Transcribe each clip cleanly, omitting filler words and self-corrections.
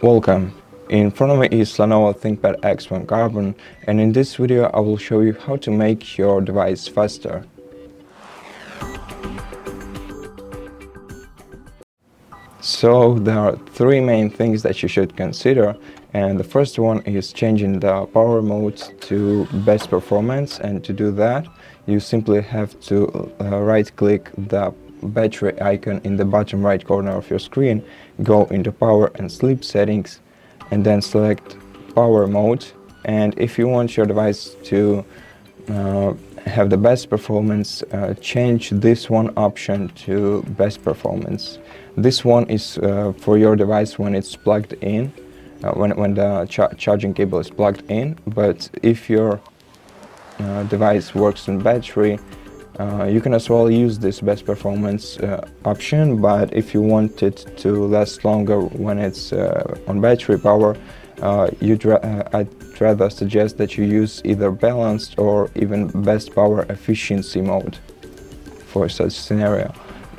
Welcome. In front of me is LENOVO ThinkPad X1 Carbon, and in this video I will show you how to make your device faster. So there are three main things that you should consider, and the first one is changing the power mode to best performance, and to do that you simply have to right click the battery icon in the bottom right corner of your screen, go into power and sleep settings, and then select power mode. And if you want your device to have the best performance, change this one option to best performance. This one is for your device when it's plugged in, when the charging cable is plugged in. But if your device works on battery, you can as well use this best performance option. But if you want it to last longer when it's on battery power, I'd rather suggest that you use either balanced or even best power efficiency mode for such scenario.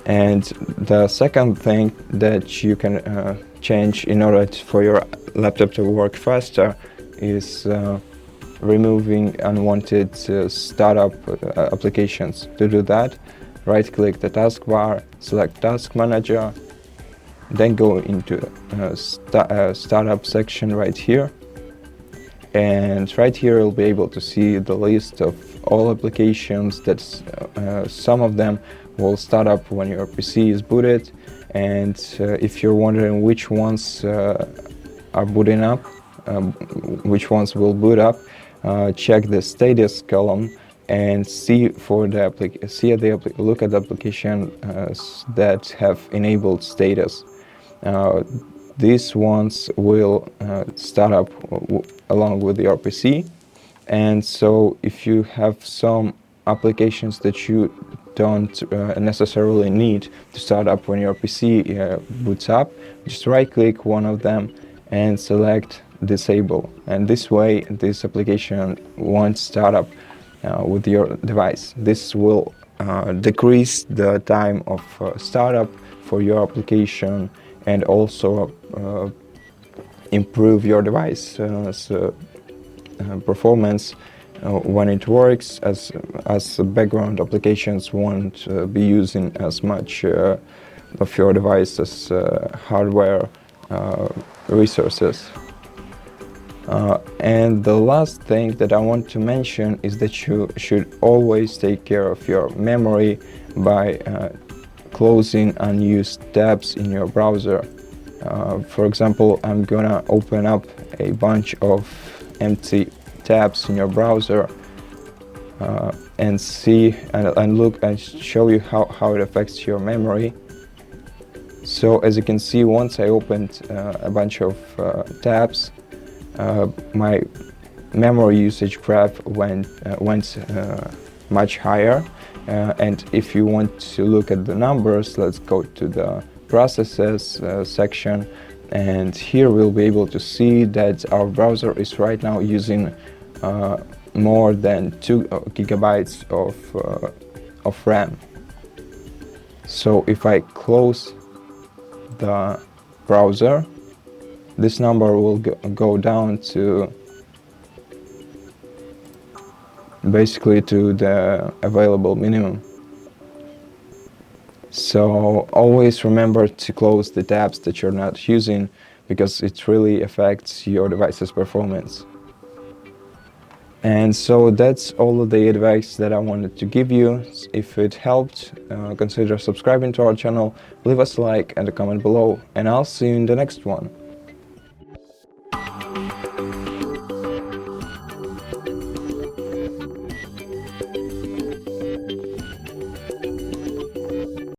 And the second thing that you can change in order for your laptop to work faster is removing unwanted startup applications. To do that, right click the taskbar, select Task Manager, then go into startup section right here, and right here you'll be able to see the list of all applications that some of them will start up when your PC is booted. And if you're wondering which ones are booting up, which ones will boot up, check the status column and look at the application that have enabled status. These ones will start up along with your PC. And so if you have some applications that you don't necessarily need to start up when your PC boots up, just right click one of them and select disable, and this way this application won't start up with your device. This will decrease the time of startup for your application and also improve your device performance when it works, as background applications won't be using as much of your device's hardware resources. And the last thing that I want to mention is that you should always take care of your memory by closing unused tabs in your browser. For example, I'm gonna open up a bunch of empty tabs in your browser and see and look and show you how it affects your memory. So as you can see, once I opened a bunch of tabs, my memory usage graph went much higher. And if you want to look at the numbers, let's go to the processes section, and here we'll be able to see that our browser is right now using more than 2 gigabytes of RAM. So if I close the browser, this number will go down to basically to the available minimum. So always remember to close the tabs that you're not using, because it really affects your device's performance. And so that's all of the advice that I wanted to give you. If it helped, consider subscribing to our channel, leave us a like and a comment below, and I'll see you in the next one.